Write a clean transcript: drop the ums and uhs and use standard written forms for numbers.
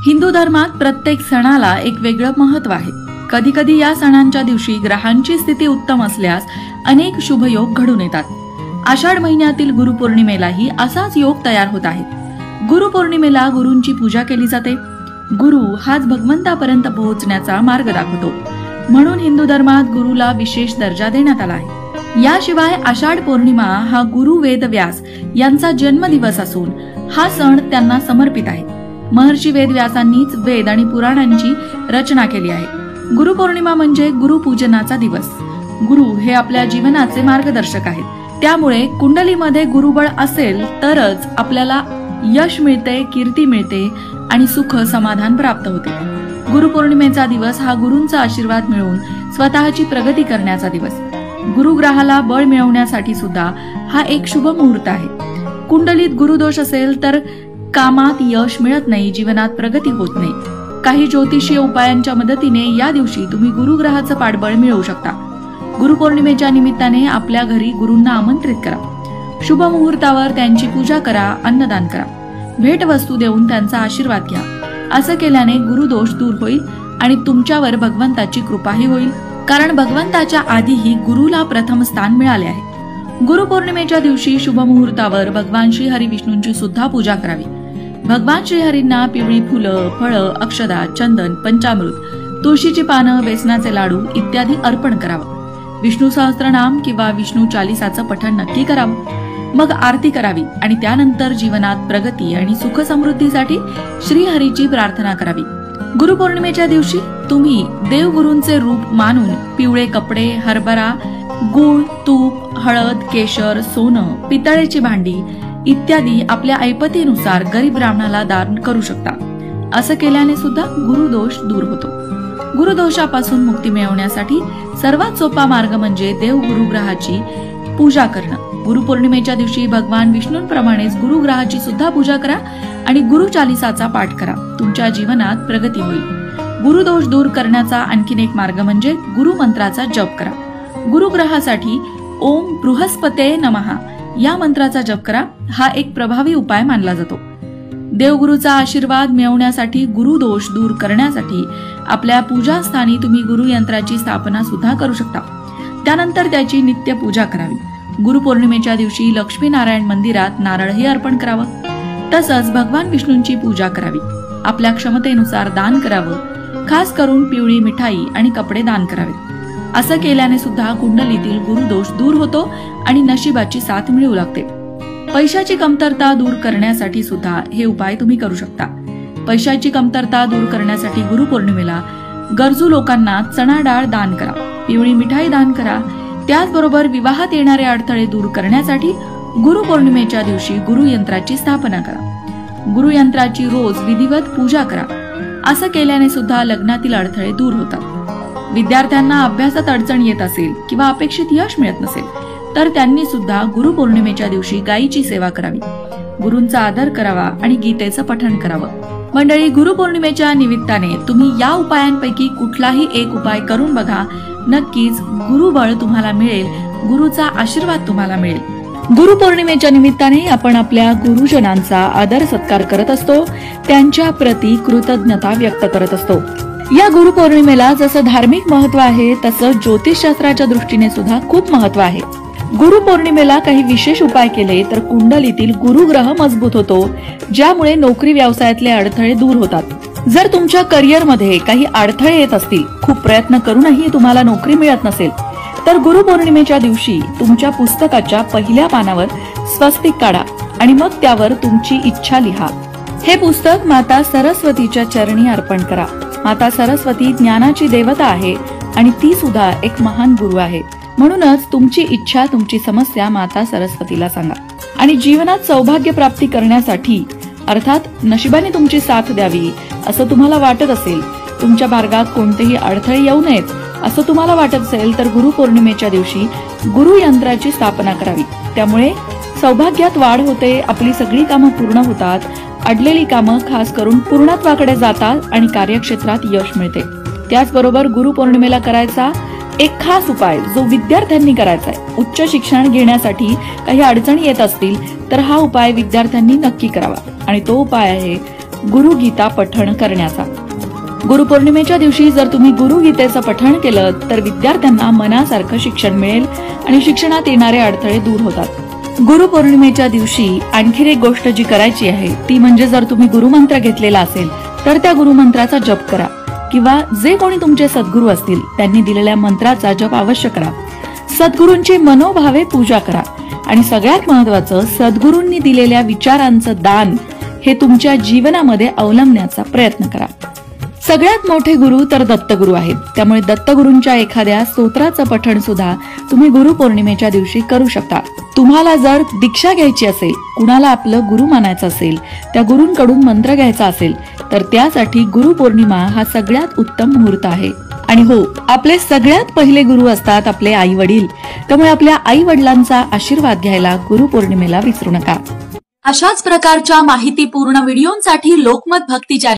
हिंदू धर्मात प्रत्येक सणाला एक वेगळं महत्त्व आहे। कधी कधी या सणांच्या दिवशी ग्रहांची स्थिती उत्तम असल्यास अनेक शुभयोग घडून येतात। आषाढ महिन्यातील गुरुपौर्णिमेलाही असाच योग तयार होत आहे। गुरुपौर्णिमेला गुरूंची पूजा केली जाते। गुरु हाच भगवंतापर्यंत पोहोचण्याचा मार्ग दाखवतो, म्हणून हिंदू धर्मात गुरुला विशेष दर्जा देण्यात आला आहे। याशिवाय आषाढ पौर्णिमा हा गुरु वेदव्यास यांचा जन्मदिवस असून हा सण त्यांना समर्पित आहे। महर्षी वेदव्यासांनीच वेद आणि पुराणांची रचना केली आहे। गुरुपौर्णिमा म्हणजे गुरुपूजनाचा दिवस। गुरु हे आपल्या जीवनाचे मार्गदर्शक आहेत, त्यामुळे कुंडलीमध्ये गुरुबळ असेल तरच आपल्याला यश मिळते, कीर्ती मिळते आणि सुख समाधान प्राप्त होते। गुरुपौर्णिमेचा दिवस हा गुरूंचा आशीर्वाद मिळवून स्वतःची प्रगती करण्याचा दिवस। गुरुग्रहाला बळ मिळवण्यासाठी सुद्धा हा एक शुभ मुहूर्त आहे। कुंडलीत गुरुदोष असेल तर कामात यश मिळत नाही, जीवनात प्रगती होत नाही। काही ज्योतिषीय उपायांच्या मदतीने या दिवशी तुम्ही गुरुग्रहाचं पाठबळ मिळवू शकता। गुरुपौर्णिमेच्या निमित्ताने आपल्या घरी गुरूंना आमंत्रित करा। शुभ मुहूर्तावर त्यांची पूजा करा, अन्नदान करा, भेटवस्तू देऊन त्यांचा आशीर्वाद घ्या। असं केल्याने गुरुदोष दूर होईल आणि तुमच्यावर भगवंताची कृपाही होईल, कारण भगवंताच्या आधीही गुरुला प्रथम स्थान मिळाले आहे। गुरुपौर्णिमेच्या दिवशी शुभ मुहूर्तावर भगवान श्री हरी विष्णूंची सुद्धा पूजा करावी। भगवान श्रीहरींना पिवळी फुलं, फळं, अक्षदा, चंदन, पंचामृत, तुळशीची पानं, बेसनाचे लाडू इत्यादी अर्पण करावं। विष्णू सहस्त्रनाम किंवा विष्णू चालीसाचं पठण नक्की करावं। मग आरती करावी आणि त्यानंतर जीवनात प्रगती आणि सुख समृद्धीसाठी श्रीहरीची प्रार्थना करावी। गुरुपौर्णिमेच्या दिवशी तुम्ही देवगुरूंचे रूप मानून पिवळे कपडे, हरभरा, गूळ, तूप, हळद, केशर, सोनं, पितळेची भांडी इत्यादी आपल्या ऐपतीनुसार गरीब ब्राह्मणाला दान करू शकता। असं केल्याने सुद्धा गुरुदोष दूर होतो। गुरुदोषापासून मुक्ती मिळवण्यासाठी सर्वात सोपा मार्ग म्हणजे देवगुरुग्रहाची पूजा करणं। गुरुपौर्णिमेच्या दिवशी भगवान विष्णूंप्रमाणेच गुरुग्रहाची सुद्धा पूजा करा आणि गुरु चालीसाचा पाठ करा। तुमच्या जीवनात प्रगती होईल। गुरुदोष दूर करण्याचा आणखीन एक मार्ग म्हणजे गुरु मंत्राचा जप करा। गुरुग्रहासाठी ओम बृहस्पते नमः या मंत्राचा जप करा। हा एक प्रभावी उपाय मानला जातो। देवगुरूचा आशीर्वाद मिळवण्यासाठी, गुरुदोष दूर करण्यासाठी आपल्या पूजास्थानी तुम्ही गुरुयंत्राची स्थापना सुद्धा करू शकता। त्यानंतर त्याची नित्य पूजा करावी। गुरुपौर्णिमेच्या दिवशी लक्ष्मीनारायण मंदिरात नारळही अर्पण करावं। तसंच भगवान विष्णूंची पूजा करावी। आपल्या क्षमतेनुसार दान करावं। खास करून पिवळी मिठाई आणि कपडे दान करावे। असं केल्याने सुद्धा कुंडलीतील गुरुदोष दूर होतो आणि नशिबाची साथ मिळू लागते। पैशाची कमतरता दूर करण्यासाठी सुद्धा हे उपाय तुम्ही करू शकता। पैशाची कमतरता दूर करण्यासाठी गुरुपौर्णिमेला गरजू लोकांना चणा डाळ दान करा, पिवळी मिठाई दान करा। त्याचबरोबर विवाहात येणारे अडथळे दूर करण्यासाठी गुरुपौर्णिमेच्या दिवशी गुरुयंत्राची स्थापना करा। गुरुयंत्राची रोज विधिवत पूजा करा। असं केल्याने सुद्धा लग्नातील अडथळे दूर होतात। विद्यार्थ्यांना अभ्यासात अडचण येत असेल किंवा अपेक्षित यश मिळत नसेल तर त्यांनी सुद्धा गुरुपौर्णिमेच्या दिवशी गायीची सेवा करावी, गुरूंचा आदर करावा आणि गीतेचं पठण करावं। मंडळी, गुरुपौर्णिमेच्या निमित्ताने तुम्ही या उपायांपैकी कुठलाही एक उपाय करून बघा। नक्कीच गुरुबळ तुम्हाला मिळेल, गुरुचा आशीर्वाद तुम्हाला मिळेल। गुरुपौर्णिमेच्या निमित्ताने आपण आपल्या गुरुजनांचा आदर सत्कार करत असतो, त्यांच्या प्रती कृतज्ञता व्यक्त करत असतो। या गुरुपौर्णिमेला जसं धार्मिक महत्व आहे तसं ज्योतिषशास्त्राच्या दृष्टीने सुद्धा खूप महत्व आहे। गुरुपौर्णिमेला काही विशेष उपाय केले तर कुंडलीतील गुरुग्रह मजबूत होतो, ज्यामुळे नोकरी व्यवसायातले अडथळे दूर होतात। जर तुमच्या करिअरमध्ये काही अडथळे येत असतील, खूप प्रयत्न करूनही तुम्हाला नोकरी मिळत नसेल, तर गुरुपौर्णिमेच्या दिवशी तुमच्या पुस्तकाच्या पहिल्या पानावर स्वस्तिक काढा आणि मग त्यावर तुमची इच्छा लिहा। हे पुस्तक माता सरस्वतीच्या चरणी अर्पण करा। माता सरस्वती ज्ञानाची देवता आहे आणि ती सुद्धा एक महान गुरु आहे। म्हणूनच तुमची इच्छा, तुमची समस्या माता सरस्वतीला सांगा आणि जीवनात सौभाग्य प्राप्ती करण्यासाठी, अर्थात नशिबाने तुमची साथ द्यावी असं तुम्हाला वाटत असेल, तुमच्या मार्गात कोणतेही अडथळे येऊ नयेत असं तुम्हाला वाटत असेल तर गुरुपौर्णिमेच्या दिवशी गुरुयंत्राची स्थापना करावी। त्यामुळे सौभाग्यात वाढ होते, आपली सगळी कामं पूर्ण होतात, अडलेली कामं खास करून पूर्णत्वाकडे जातात आणि कार्यक्षेत्रात यश मिळते। त्याचबरोबर गुरुपौर्णिमेला करायचा एक खास उपाय जो विद्यार्थ्यांनी करायचा आहे, उच्च शिक्षण घेण्यासाठी काही अडचणी येत असतील तर हा उपाय विद्यार्थ्यांनी नक्की करावा आणि तो उपाय आहे गुरुगीता पठण करण्याचा। गुरुपौर्णिमेच्या दिवशी जर तुम्ही गुरुगीतेचं पठण केलं तर विद्यार्थ्यांना मनासारखं शिक्षण मिळेल आणि शिक्षणात येणारे अडथळे दूर होतात। गुरुपौर्णिमेच्या दिवशी आणखी एक गोष्ट जी करायची आहे ती म्हणजे जर तुम्ही गुरुमंत्र घेतलेला असेल तर त्या गुरुमंत्राचा जप करा किंवा जे कोणी तुमचे सद्गुरू असतील त्यांनी दिलेल्या मंत्राचा जप अवश्य करा। सद्गुरूंची मनोभावे पूजा करा आणि सगळ्यात महत्त्वाचं सद्गुरूंनी दिलेल्या विचारांचं दान हे तुमच्या जीवनामध्ये अवलंबण्याचा प्रयत्न करा। सगळ्यात मोठे गुरु तर दत्तगुरु आहेत, त्यामुळे दत्तगुरूंच्या एखाद्या स्तोत्राचं पठण सुद्धा तुम्ही गुरुपौर्णिमेच्या दिवशी करू शकता। तुम्हाला जर दीक्षा घ्यायची असेल, कुणाला आपलं गुरु मानायचं असेल, त्या गुरूंकडून मंत्र घ्यायचा असेल तर त्यासाठी गुरुपौर्णिमा हा सगळ्यात उत्तम मुहूर्त आहे। आणि हो, आपले सगळ्यात पहिले गुरु असतात आपले आई वडील, त्यामुळे आपल्या आई वडिलांचा आशीर्वाद घ्यायला गुरुपौर्णिमेला विसरू नका। अशाच प्रकारच्या माहितीपूर्ण व्हिडिओंसाठी लोकमत भक्ती चॅनल